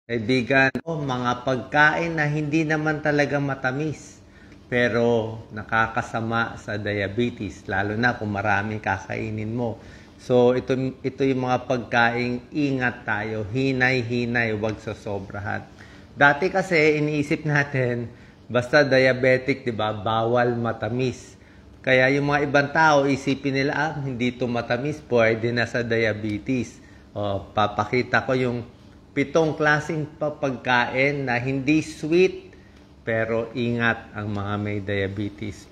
Kaibigan, mga pagkain na hindi naman talaga matamis, pero nakakasama sa diabetes, lalo na kung marami kakainin mo. So, ito yung mga pagkaing ingat tayo, hinay-hinay, wag sa sobrahan. Dati kasi, iniisip natin, basta diabetic, di ba, bawal matamis. Kaya yung mga ibang tao, isipin nila, hindi to matamis, pwede na sa diabetes. Papakita ko yung 7 klaseng pagkain na hindi sweet pero ingat ang mga may diabetes.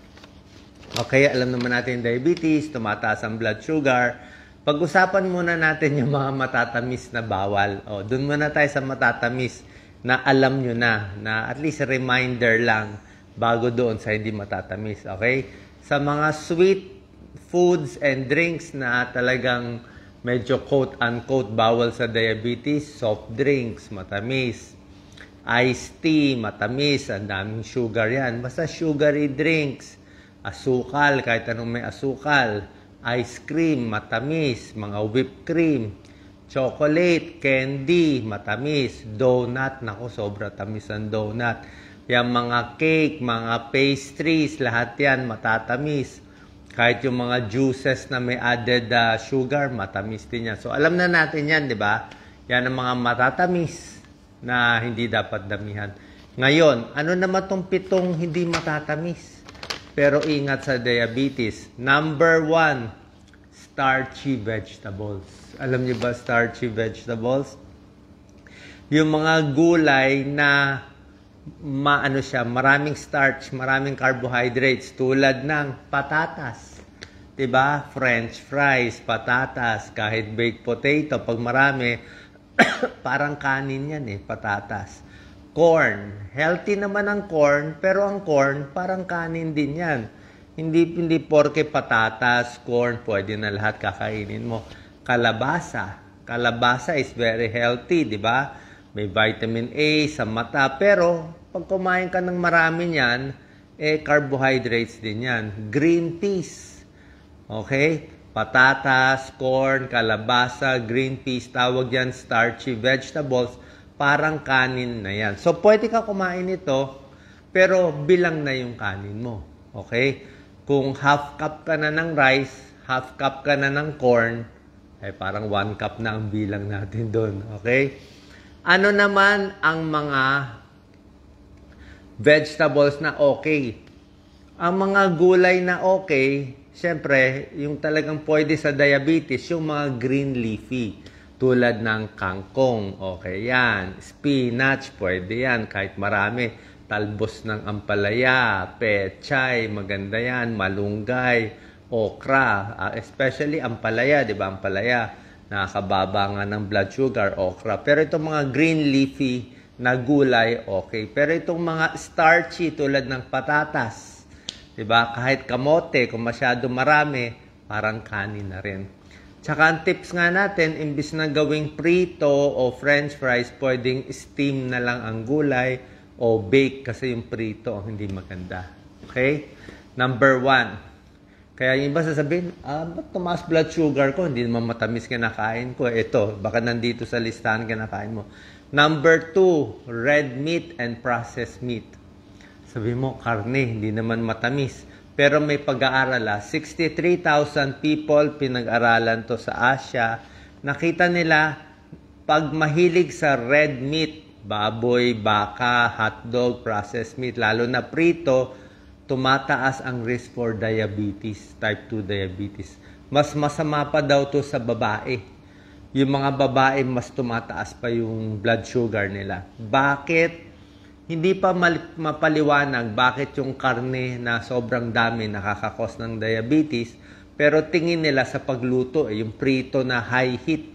Okay, alam naman natin diabetes, tumataas ang blood sugar. Pag-usapan muna natin yung mga matatamis na bawal. Doon muna tayo sa matatamis na alam nyo na at least reminder lang bago doon sa hindi matatamis. Okay? Sa mga sweet foods and drinks na talagang medyo quote-unquote bawal sa diabetes, soft drinks, matamis. Iced tea, matamis, ang daming sugar yan. Basta sugary drinks, asukal, kahit anong may asukal. Ice cream, matamis, mga whipped cream. Chocolate, candy, matamis. Donut, naku, sobra tamis ang donut. Yung mga cake, mga pastries, lahat yan matatamis. Kahit yung mga juices na may added sugar, matamis din yan. So, alam na natin yan, di ba? Yan ang mga matatamis na hindi dapat damihan. Ngayon, ano naman itong 7 hindi matatamis? Pero ingat sa diabetes. Number 1, starchy vegetables. Alam niyo ba starchy vegetables? Yung mga gulay na maraming starch, maraming carbohydrates tulad ng patatas. 'Di ba? French fries, patatas, kahit baked potato pag marami parang kanin 'yan patatas. Corn, healthy naman ang corn, pero ang corn parang kanin din 'yan. Hindi porke patatas, corn, pwede na lahat kakainin mo. Kalabasa is very healthy, 'di ba? May vitamin A sa mata. Pero, pag kumain ka ng marami niyan, carbohydrates din yan. Green peas. Okay? Patatas, corn, kalabasa, green peas, tawag yan starchy vegetables. Parang kanin na yan. So, pwede ka kumain ito, pero bilang na yung kanin mo. Okay? Kung half cup ka na ng rice, half cup ka na ng corn, parang 1 cup na ang bilang natin doon. Okay? Ano naman ang mga vegetables na okay? Ang mga gulay na okay, syempre, yung talagang pwede sa diabetes, yung mga green leafy. Tulad ng kangkong, okay yan. Spinach, pwede yan, kahit marami. Talbos ng ampalaya, pechay, maganda yan. Malunggay, okra, especially ampalaya, di ba? Ampalaya, nakakababa nga ng blood sugar, okra. Pero itong mga green leafy na gulay, okay. Pero itong mga starchy tulad ng patatas, diba? Kahit kamote, kung masyado marami, parang kanin na rin. Tsaka ang tips nga natin, imbis na gawing prito o french fries, pwedeng steam na lang ang gulay o bake kasi yung prito ang hindi maganda. Okay? Number 1. Kaya yung iba sasabihin, ba't tumaas blood sugar ko? Hindi naman matamis kinakain ko. Ito, baka nandito sa listahan kinakain mo. Number 2, red meat and processed meat. Sabi mo, karne, hindi naman matamis. Pero may pag-aaral 63,000 people pinag-aralan to sa Asia. Nakita nila, pag mahilig sa red meat, baboy, baka, hotdog, processed meat, lalo na prito, tumataas ang risk for diabetes, type 2 diabetes. Mas masama pa daw to sa babae. Yung mga babae, mas tumataas pa yung blood sugar nila. Bakit? Hindi pa mapaliwanag bakit yung karne na sobrang dami nakakakos ng diabetes, pero tingin nila sa pagluto, yung prito na high heat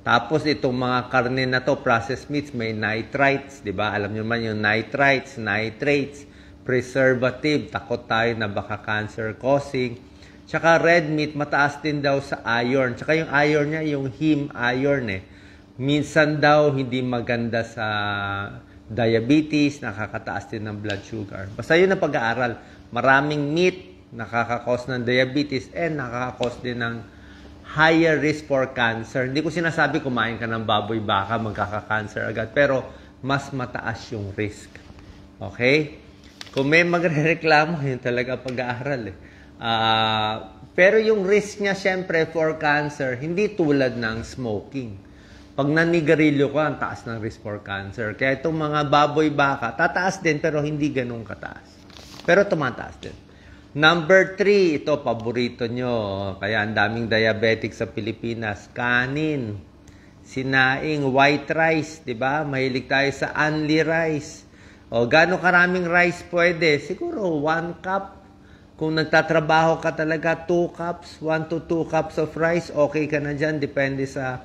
Tapos itong mga karne na to, processed meats, may nitrites, di ba? Alam niyo man yung nitrites, nitrates, preservative, takot tayo na baka cancer causing. Tsaka red meat, mataas din daw sa iron. Tsaka yung iron niya, yung heme iron Minsan daw hindi maganda sa diabetes, nakakataas din ng blood sugar. Basta yun ang pag-aaral. Maraming meat, nakakakos ng diabetes and nakakakos din ng higher risk for cancer. Hindi ko sinasabi kumain ka ng baboy baka, magkaka-cancer agad. Pero mas mataas yung risk. Okay? Kung may magre-reklamo, yun talaga pag-aaral. Pero yung risk niya, syempre, for cancer, hindi tulad ng smoking. Pag nanigarilyo ka, ang taas ng risk for cancer. Kaya itong mga baboy baka, tataas din, pero hindi ganun kataas. Pero tumataas din. Number 3, ito, paborito nyo. Kaya ang daming diabetic sa Pilipinas. Kanin, sinaing, white rice, di ba? Mahilig tayo sa only rice. O, gaano karaming rice pwede? Siguro 1 cup. Kung nagtatrabaho ka talaga, 2 cups, 1 to 2 cups of rice, okay ka na dyan. Depende sa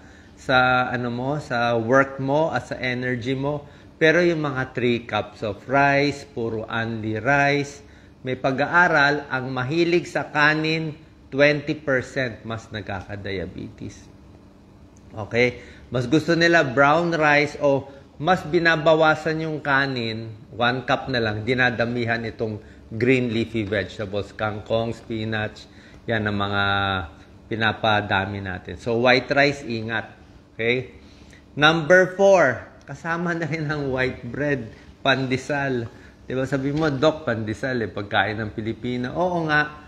work mo at sa energy mo. Pero yung mga 3 cups of rice, puro only rice, may pag-aaral, ang mahilig sa kanin, 20% mas nagkaka-diabetes. Okay? Mas gusto nila brown rice o mas binabawasan yung kanin, 1 cup na lang, dinadamihan itong green leafy vegetables, kangkong, spinach, yan ang mga pinapadami natin. So, white rice, ingat. Okay? Number 4, kasama na rin ang white bread, pandesal. Diba sabi mo, Doc, pandesal, pagkain ng Pilipino. Oo nga,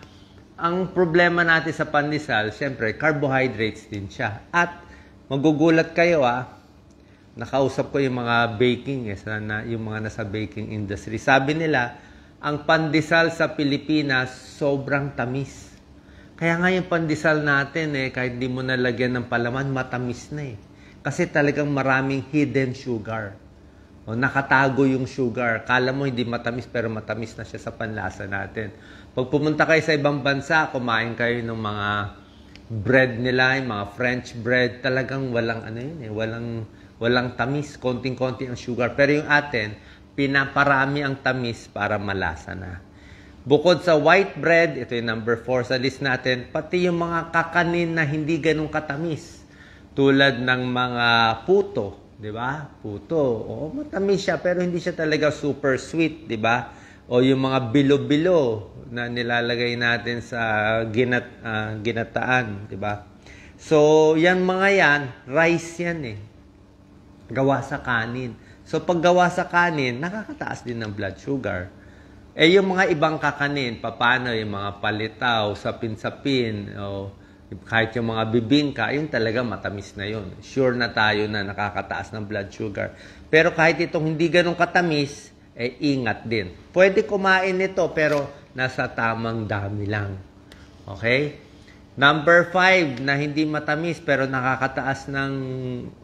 ang problema natin sa pandesal, syempre, carbohydrates din siya. At magugulat kayo, nakausap ko yung mga baking, yung mga nasa baking industry. Sabi nila, ang pandesal sa Pilipinas, sobrang tamis. Kaya nga yung pandesal natin, kahit di mo nalagyan ng palaman, matamis na . Kasi talagang maraming hidden sugar. O, nakatago yung sugar. Kala mo hindi matamis, pero matamis na siya sa panlasa natin. Pag pumunta kayo sa ibang bansa, kumain kayo ng mga bread nila, yung mga French bread, talagang walang walang tamis, konting-konti ang sugar. Pero yung atin, pinaparami ang tamis para malasa na. Bukod sa white bread, ito yung number 4 sa list natin, pati yung mga kakanin na hindi ganun katamis. Tulad ng mga puto, di ba? Puto, matamis siya pero hindi siya talaga super sweet, di ba? O yung mga bilo-bilo na nilalagay natin sa ginataan, di ba? So, yan mga yan, rice yan gawa sa kanin. So, pag gawa sa kanin, nakakataas din ng blood sugar. Yung mga ibang kakanin, paano yung mga palitaw, sapin-sapin, o kahit yung mga bibingka, yun talaga matamis na yun. Sure na tayo na nakakataas ng blood sugar. Pero kahit itong hindi ganun katamis, ingat din. Pwede kumain nito, pero nasa tamang dami lang. Okay? Number 5, na hindi matamis, pero nakakataas ng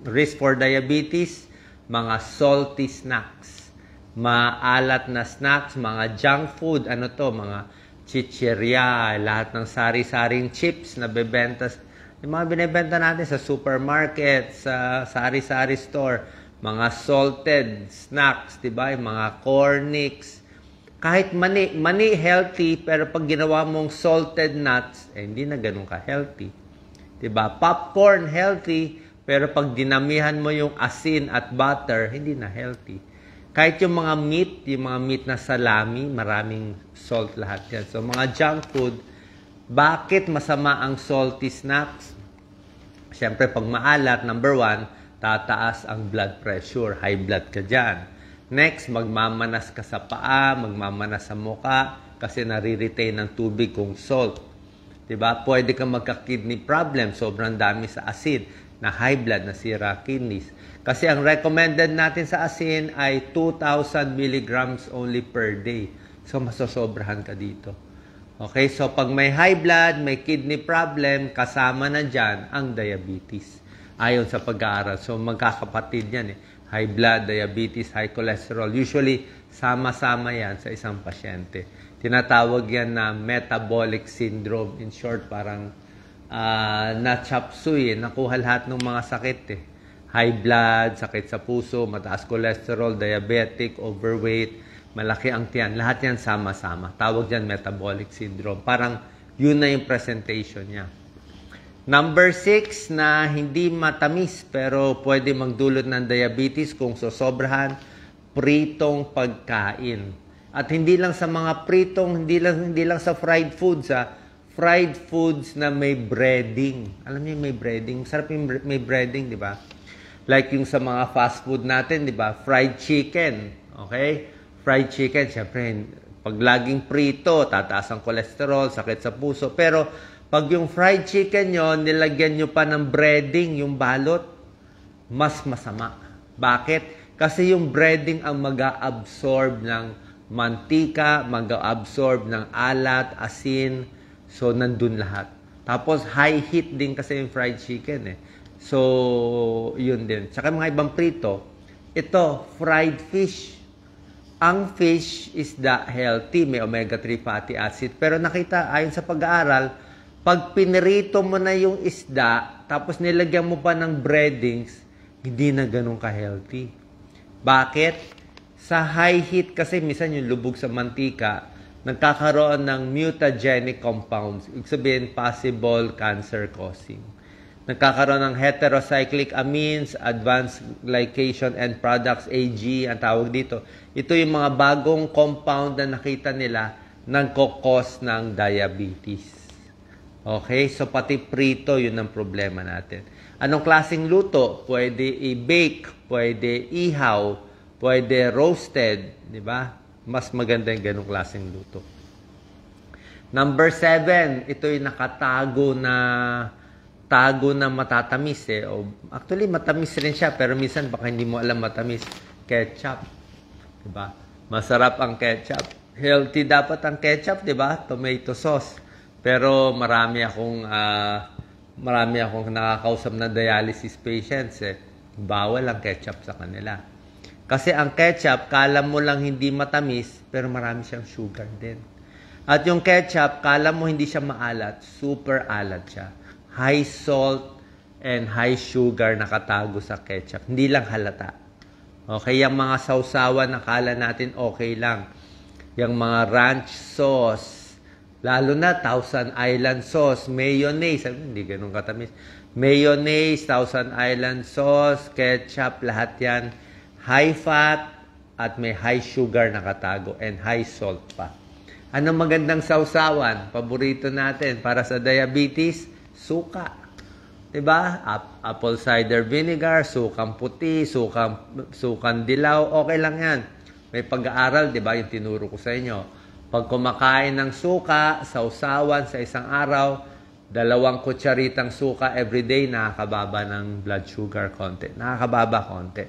risk for diabetes, mga salty snacks. Maalat na snacks, mga junk food, mga chichirya, lahat ng sari-saring chips na bebenta, yung mga binibenta natin sa supermarket, sa sari-sari store, mga salted snacks, diba? Yung mga cornix, kahit mani healthy, pero pag ginawa mong salted nuts, hindi na ganun ka-healthy. Diba? Popcorn healthy, pero pag dinamihan mo yung asin at butter, hindi na healthy. Kahit yung mga meat na salami, maraming salt lahat yan. So, mga junk food, bakit masama ang salty snacks? Siyempre, pag maalat, number 1, tataas ang blood pressure. High blood ka dyan. Next, magmamanas ka sa paa, magmamanas sa muka, kasi nare-retain ng tubig kung salt. Diba? Pwede kang magka-kidney problem, sobrang dami sa asin, na high blood, nasira kidneys. Kasi ang recommended natin sa asin ay 2,000 milligrams only per day. So, masosobrahan ka dito. Okay? So, pag may high blood, may kidney problem, kasama na dyan ang diabetes. Ayon sa pag-aaral. So, magkakapatid yan High blood, diabetes, high cholesterol. Usually, sama-sama yan sa isang pasyente. Tinatawag yan na metabolic syndrome. In short, parang na-chop suey. Nakuha lahat ng mga sakit High blood, sakit sa puso, mataas cholesterol, diabetic, overweight, malaki ang tiyan. Lahat yan sama-sama. Tawag yan metabolic syndrome. Parang yun na yung presentation niya. Number 6 na hindi matamis pero pwede magdulot ng diabetes kung sosobrahan, pritong pagkain. At hindi lang sa mga pritong, hindi lang sa fried foods fried foods na may breading. Alam niyo may breading? Sarap yung may breading, di ba? Like yung sa mga fast food natin, di ba? Fried chicken. Okay? Fried chicken, syempre, pag laging prito, tataas ang kolesterol, sakit sa puso. Pero, pag yung fried chicken nyo, nilagyan nyo pa ng breading, yung balot, mas masama. Bakit? Kasi yung breading ang mag-absorb ng mantika, mag-absorb ng alat, asin, so nandun lahat. Tapos, high heat din kasi yung fried chicken eh. So, yun din. Tsaka mga ibang prito, ito, fried fish. Ang fish is healthy, may omega-3 fatty acid. Pero nakita, ayon sa pag-aaral, pag pinirito mo na yung isda, tapos nilagyan mo pa ng breadings, hindi na ganun ka-healthy. Bakit? Sa high heat kasi, minsan yung lubog sa mantika, nagkakaroon ng mutagenic compounds. Ibig sabihin, possible cancer-causing. Nagkakaroon ng heterocyclic amines, advanced glycation end products, AG, ang tawag dito. Ito yung mga bagong compound na nakita nila nagkakos ng diabetes. Okay? So, pati prito, yun ang problema natin. Anong klaseng luto? Pwede i-bake, pwede ihaw, pwede roasted, di ba? Mas maganda yung ganong klaseng luto. Number 7, ito yung nakatago na matatamis eh. O, actually, matamis rin siya, pero minsan baka hindi mo alam matamis. Ketchup. Diba? Masarap ang ketchup. Healthy dapat ang ketchup, diba? Tomato sauce. Pero marami akong nakakausap na dialysis patients eh. Bawal ang ketchup sa kanila. Kasi ang ketchup, kala mo lang hindi matamis, pero marami siyang sugar din. At yung ketchup, kala mo hindi siya maalat, super alat siya. High salt and high sugar nakatago sa ketchup. Hindi lang halata. Okay, yung mga sausawan nakala natin okay lang. Yung mga ranch sauce, lalo na Thousand Island sauce, mayonnaise, hindi ganun katamis. Mayonnaise, Thousand Island sauce, ketchup, lahat yan. High fat at may high sugar nakatago and high salt pa. Ano magandang sausawan? Paborito natin para sa diabetes? Suka. Diba? Apple cider vinegar, sukang puti, sukang dilaw, okay lang yan. May pag-aaral, diba? Yung tinuro ko sa inyo. Pag kumakain ng suka, sausawan sa isang araw, 2 kutsaritang suka everyday, nakakababa ng blood sugar konti. Nakakababa konti.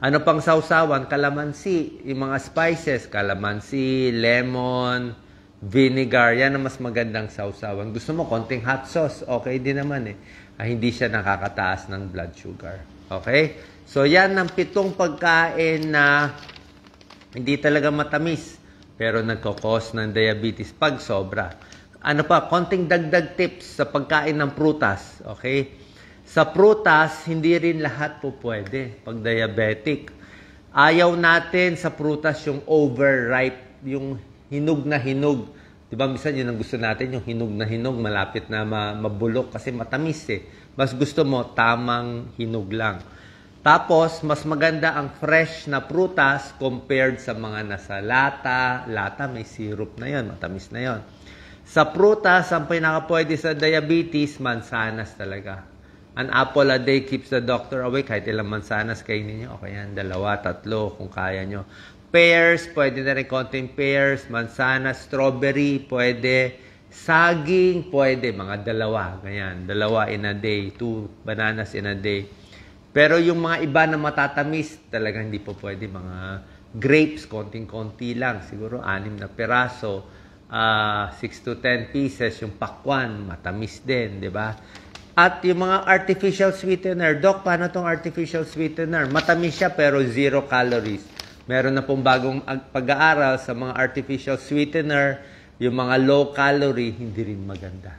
Ano pang sausawan? Kalamansi. Yung mga spices, kalamansi, lemon, vinegar, yan ang mas magandang sausawan. Gusto mo, konting hot sauce, okay din naman eh. Hindi siya nakakataas ng blood sugar. Okay? So, yan ang 7 pagkain na hindi talaga matamis, pero nagkakos ng diabetes pag sobra. Ano pa, konting dagdag tips sa pagkain ng prutas. Okay? Sa prutas, hindi rin lahat po pwede pag diabetic. Ayaw natin sa prutas yung overripe, yung hinog na hinog. Diba, minsan yun ang gusto natin, yung hinog na hinog, malapit na mabulok kasi matamis eh. Mas gusto mo, tamang hinog lang. Tapos, mas maganda ang fresh na prutas compared sa mga nasa lata. Lata, may syrup na yon, matamis na yon. Sa prutas, ang pinaka-pwede sa diabetes, mansanas talaga. An apple a day keeps the doctor away. Kahit ilang mansanas kainin nyo, okay yan, 2, 3 kung kaya nyo. Pears, pwede na rin konting pears, mansanas, strawberry, pwede. Saging, pwede, mga 2, ganyan. 2 in a day, 2 bananas in a day. Pero yung mga iba na matatamis, talagang hindi po pwede. Mga grapes, konting-konti lang. Siguro 6 na peraso, 6 to 10 pieces. Yung pakwan, matamis din, di ba? At yung mga artificial sweetener. Doc, paano tong artificial sweetener? Matamis siya pero 0 calories. Meron na pong bagong pag-aaral sa mga artificial sweetener, yung mga low calorie, hindi rin maganda.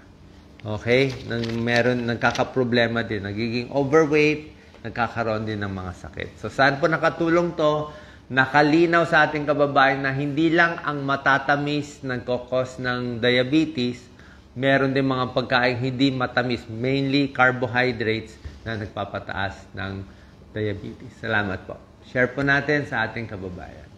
Okay? Nagkakaproblema din. Nagiging overweight, nagkakaroon din ng mga sakit. So, saan po nakatulong to? Nakalinaw sa ating kababayan na hindi lang ang matatamis nagkakos ng diabetes, meron din mga pagkain hindi matamis, mainly carbohydrates, na nagpapataas ng diabetes. Salamat po. Share po natin sa ating kababayan.